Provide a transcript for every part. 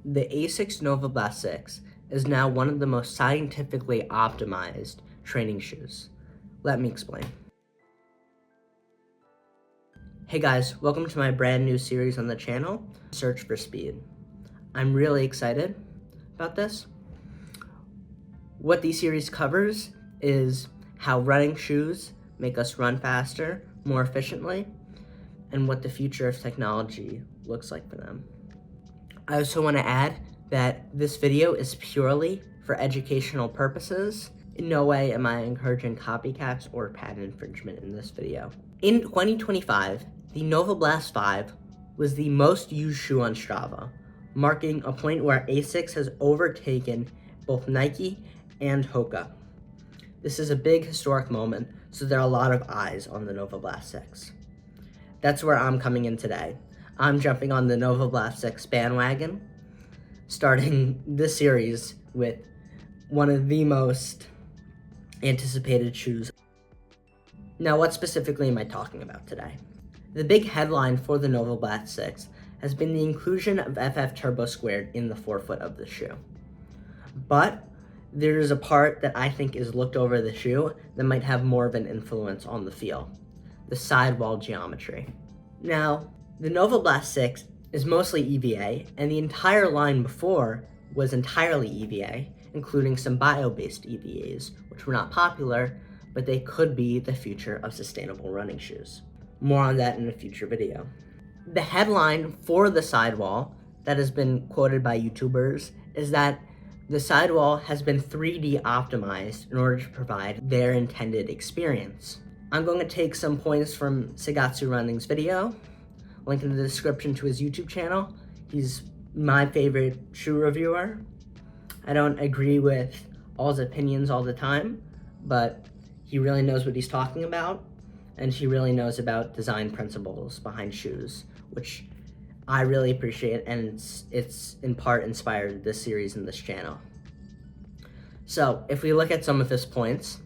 The ASICS Novablast 6 is now one of the most scientifically optimized training shoes. Let me explain. Hey guys, welcome to my brand new series on the channel, Search for Speed. I'm really excited about this. What the series covers is how running shoes make us run faster, more efficiently, and what the future of technology looks like for them. I also want to add that this video is purely for educational purposes. In no way am I encouraging copycats or patent infringement in this video. In 2025, the Novablast 5 was the most used shoe on Strava, marking a point where ASICS has overtaken both Nike and Hoka. This is a big historic moment, so there are a lot of eyes on the Novablast 6. That's where I'm coming in today. I'm jumping on the Novablast 6 bandwagon, starting this series with one of the most anticipated shoes. Now, what specifically am I talking about today? The big headline for the Novablast 6 has been the inclusion of FF Turbo Squared in the forefoot of the shoe. But there's a part that I think is looked over the shoe that might have more of an influence on the feel: the sidewall geometry. Now, the Novablast 6 is mostly EVA, and the entire line before was entirely EVA, including some bio-based EVAs, which were not popular, but they could be the future of sustainable running shoes. More on that in a future video. The headline for the sidewall that has been quoted by YouTubers is that the sidewall has been 3D optimized in order to provide their intended experience. I'm going to take some points from Sagatsu Running's video, link in the description to his YouTube channel. He's my favorite shoe reviewer. I don't agree with all his opinions all the time, but he really knows what he's talking about, and he really knows about design principles behind shoes, which I really appreciate, and it's in part inspired this series and this channel. So if we look at some of his points,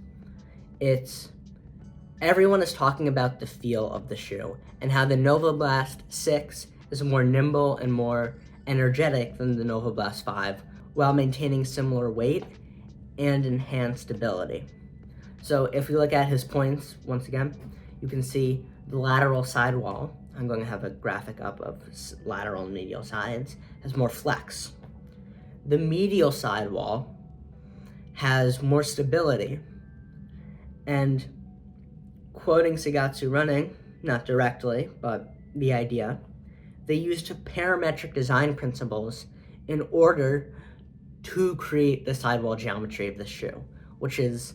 everyone is talking about the feel of the shoe and how the Novablast 6 is more nimble and more energetic than the Novablast 5 while maintaining similar weight and enhanced stability. So if we look at his points, once again, you can see the lateral sidewall. I'm going to have a graphic up of lateral and medial sides, has more flex. The medial sidewall has more stability, and quoting Sagatsu Running, not directly, but the idea, they used parametric design principles in order to create the sidewall geometry of the shoe, which is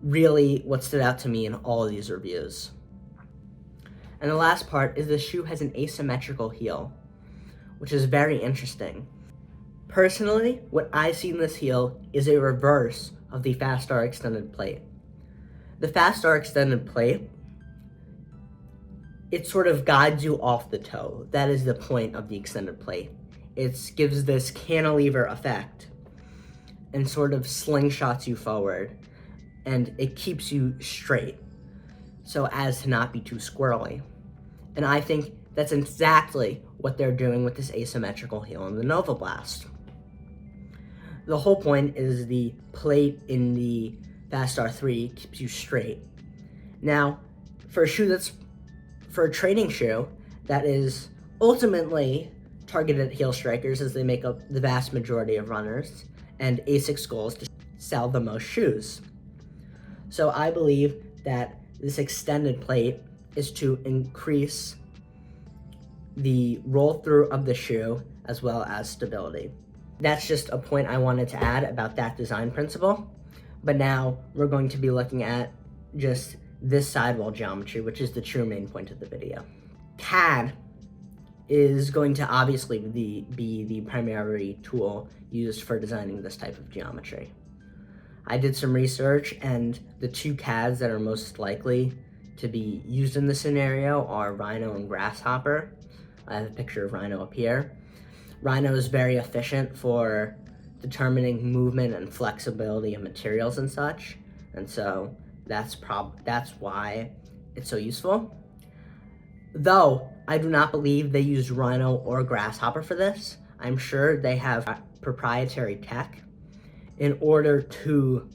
really what stood out to me in all of these reviews. And the last part is the shoe has an asymmetrical heel, which is very interesting. Personally, what I see in this heel is a reverse of the Fast-R extended plate. The Fast-R extended plate, it sort of guides you off the toe. That is the point of the extended plate. It gives this cantilever effect and sort of slingshots you forward, and it keeps you straight so as to not be too squirrely. And I think that's exactly what they're doing with this asymmetrical heel in the Novablast. The whole point is the plate in the Fast-R 3 keeps you straight. Now, for a training shoe that is ultimately targeted at heel strikers, as they make up the vast majority of runners, and ASICS goals to sell the most shoes. So I believe that this extended plate is to increase the roll through of the shoe as well as stability. That's just a point I wanted to add about that design principle. But now we're going to be looking at just this sidewall geometry, which is the true main point of the video. CAD is going to obviously be the primary tool used for designing this type of geometry. I did some research, and the two CADs that are most likely to be used in this scenario are Rhino and Grasshopper. I have a picture of Rhino up here. Rhino is very efficient for determining movement and flexibility of materials and such, and so that's why it's so useful. Though I do not believe they used Rhino or Grasshopper for this, I'm sure they have proprietary tech in order to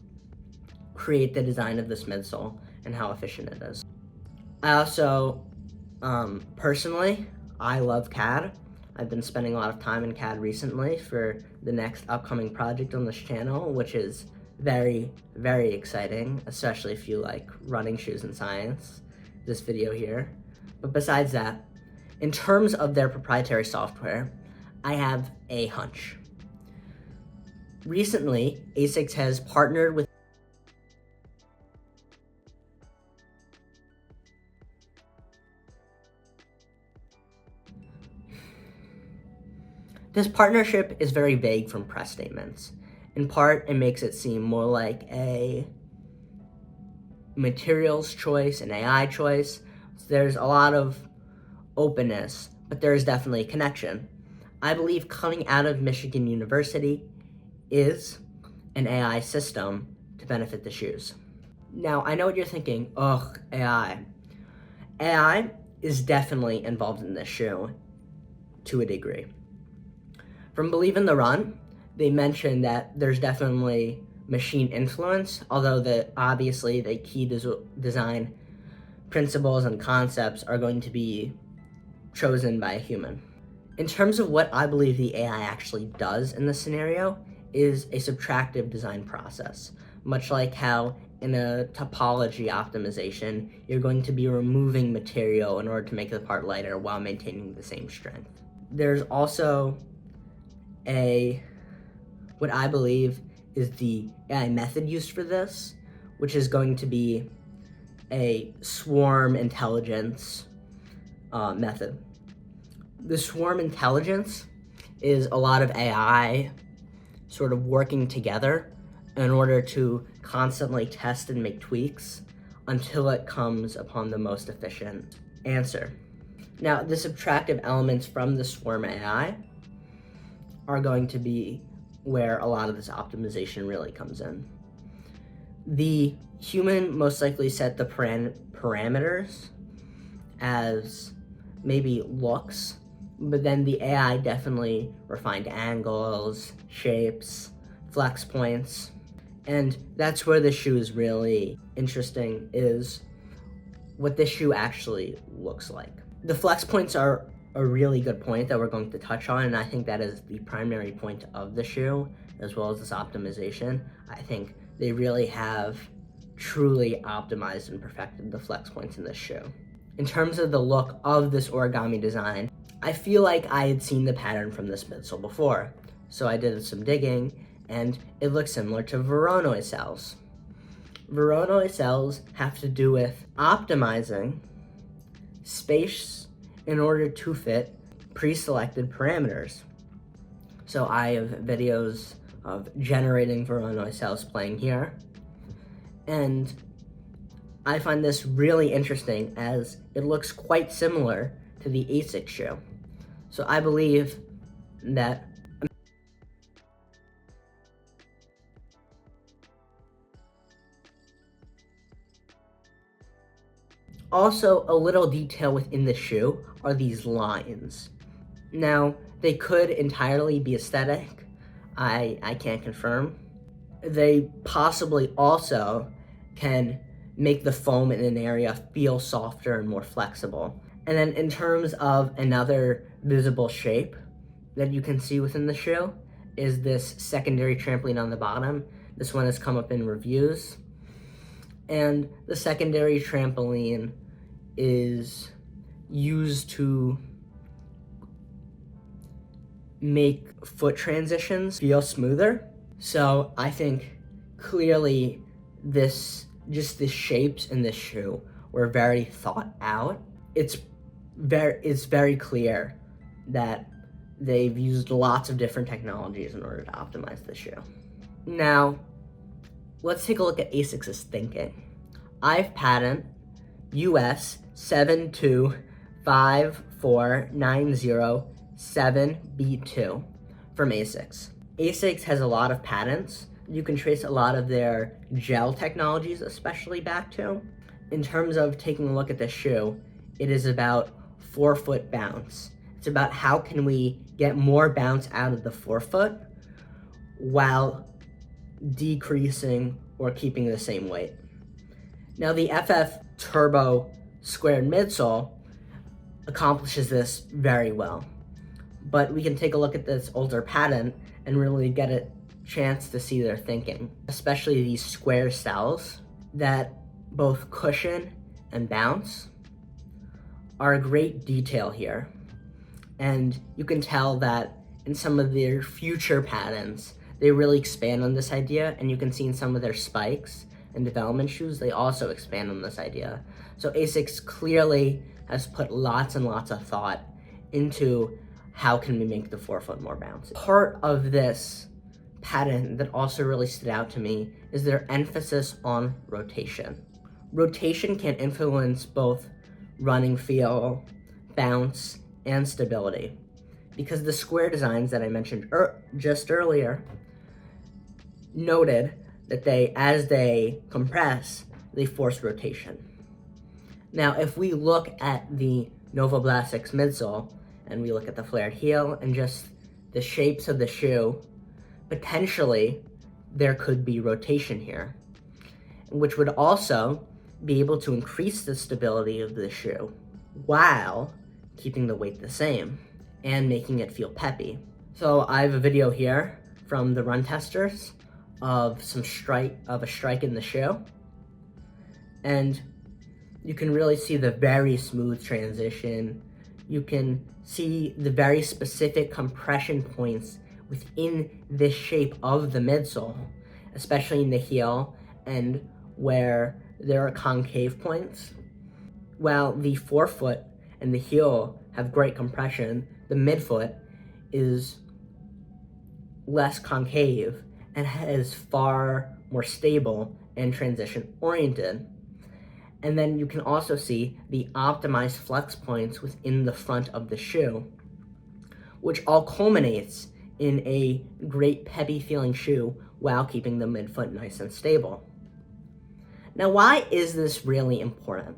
create the design of this midsole and how efficient it is. I also, personally, I love CAD. I've been spending a lot of time in CAD recently for the next upcoming project on this channel, which is very, very exciting, especially if you like running shoes and science, this video here. But besides that, in terms of their proprietary software, I have a hunch. Recently, ASICS has partnered with This partnership is very vague from press statements. In part, it makes it seem more like a materials choice, an AI choice. There's a lot of openness, but there is definitely a connection. I believe coming out of Michigan University is an AI system to benefit the shoes. Now, I know what you're thinking, ugh, AI. AI is definitely involved in this shoe to a degree. From Believe in the Run, they mentioned that there's definitely machine influence, although obviously the key design principles and concepts are going to be chosen by a human. In terms of what I believe the AI actually does in this scenario is a subtractive design process, much like how in a topology optimization, you're going to be removing material in order to make the part lighter while maintaining the same strength. There's also what I believe is the AI method used for this, which is going to be a swarm intelligence method. The swarm intelligence is a lot of AI sort of working together in order to constantly test and make tweaks until it comes upon the most efficient answer. Now, the subtractive elements from the swarm AI are going to be where a lot of this optimization really comes in. The human most likely set the parameters as maybe looks, but then the AI definitely refined angles, shapes, flex points, and that's where the shoe is really interesting, is what this shoe actually looks like. The flex points are a really good point that we're going to touch on, and I think that is the primary point of the shoe, as well as this optimization. I think they really have truly optimized and perfected the flex points in this shoe. In terms of the look of this origami design, I feel like I had seen the pattern from this midsole before, so I did some digging, and it looks similar to Voronoi cells. Voronoi cells have to do with optimizing space in order to fit pre-selected parameters. So I have videos of generating Voronoi cells playing here, and I find this really interesting as it looks quite similar to the ASICS shoe. So I believe that also, a little detail within the shoe are these lines. Now, they could entirely be aesthetic. I can't confirm. They possibly also can make the foam in an area feel softer and more flexible. And then in terms of another visible shape that you can see within the shoe is this secondary trampoline on the bottom. This one has come up in reviews. And the secondary trampoline is used to make foot transitions feel smoother. So I think clearly the shapes in this shoe were very thought out. It's very clear that they've used lots of different technologies in order to optimize the shoe. Now, let's take a look at ASICS' thinking. I've patent US 7254907B2 from ASICS. ASICS has a lot of patents. You can trace a lot of their gel technologies especially back to. In terms of taking a look at the shoe, it is about 4-foot bounce. It's about how can we get more bounce out of the forefoot while decreasing or keeping the same weight. Now the FF Turbo squared midsole accomplishes this very well, but we can take a look at this older patent and really get a chance to see their thinking, especially these square cells that both cushion and bounce are a great detail here. And you can tell that in some of their future patents, they really expand on this idea, and you can see in some of their spikes and development shoes, they also expand on this idea. So ASICS clearly has put lots and lots of thought into how can we make the forefoot more bouncy. Part of this patent that also really stood out to me is their emphasis on rotation. Rotation can influence both running feel, bounce, and stability, because the square designs that I mentioned just earlier noted that as they compress, they force rotation. Now, if we look at the Novablast 6 midsole, and we look at the flared heel and just the shapes of the shoe, potentially there could be rotation here, which would also be able to increase the stability of the shoe while keeping the weight the same and making it feel peppy. So I have a video here from the run testers of a strike in the shoe, and you can really see the very smooth transition. You can see the very specific compression points within this shape of the midsole, especially in the heel and where there are concave points. While the forefoot and the heel have great compression, the midfoot is less concave and is far more stable and transition oriented. And then you can also see the optimized flex points within the front of the shoe, which all culminates in a great peppy feeling shoe while keeping the midfoot nice and stable. Now, why is this really important?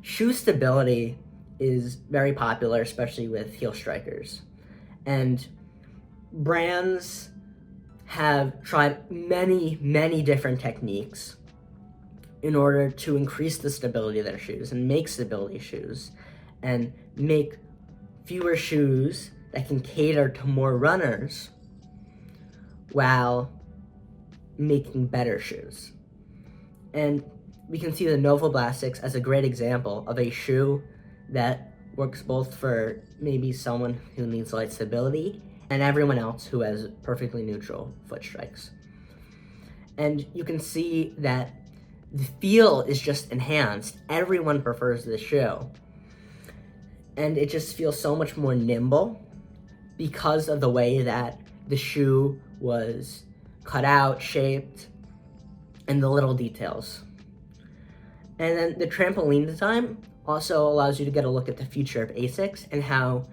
Shoe stability is very popular, especially with heel strikers. And brands have tried many, many different techniques in order to increase the stability of their shoes and make stability shoes and make fewer shoes that can cater to more runners while making better shoes. And we can see the Novablast 6 as a great example of a shoe that works both for maybe someone who needs light stability and everyone else who has perfectly neutral foot strikes. And you can see that the feel is just enhanced. Everyone prefers this shoe. And it just feels so much more nimble because of the way that the shoe was cut out, shaped, and the little details. And then the trampoline design also allows you to get a look at the future of ASICS and how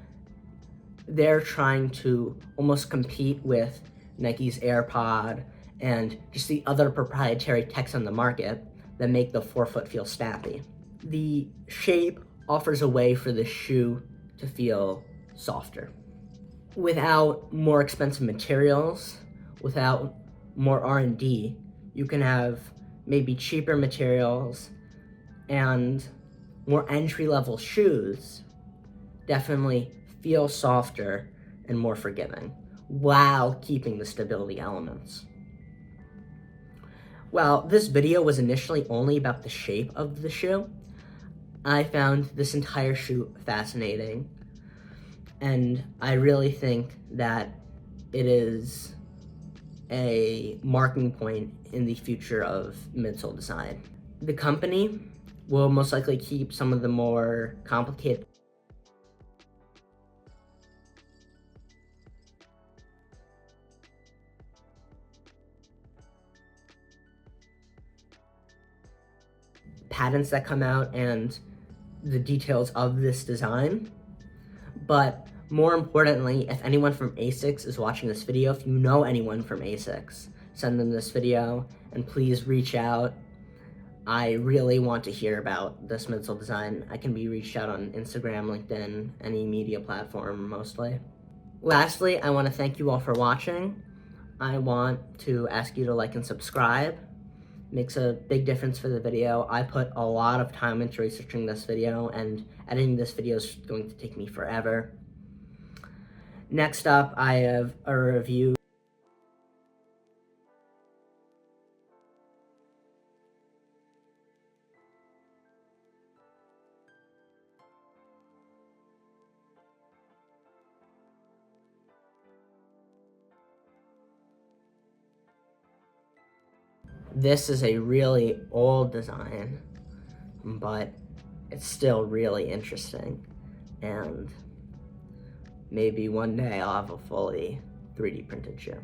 they're trying to almost compete with Nike's AirPod and just the other proprietary techs on the market that make the forefoot feel snappy. The shape offers a way for the shoe to feel softer. Without more expensive materials, without more R&D, you can have maybe cheaper materials and more entry-level shoes definitely feel softer and more forgiving while keeping the stability elements. While this video was initially only about the shape of the shoe, I found this entire shoe fascinating, and I really think that it is a marking point in the future of midsole design. The company will most likely keep some of the more complicated patents that come out and the details of this design. But more importantly, if anyone from ASICS is watching this video, if you know anyone from ASICS, send them this video and please reach out. I really want to hear about this midsole design, I can be reached out on Instagram, LinkedIn, any media platform mostly. Lastly, I want to thank you all for watching. I want to ask you to like and subscribe. It makes a big difference for the video. I put a lot of time into researching this video, and editing this video is going to take me forever. Next up, I have a review. This is a really old design, but it's still really interesting, and maybe one day I'll have a fully 3D printed shoe.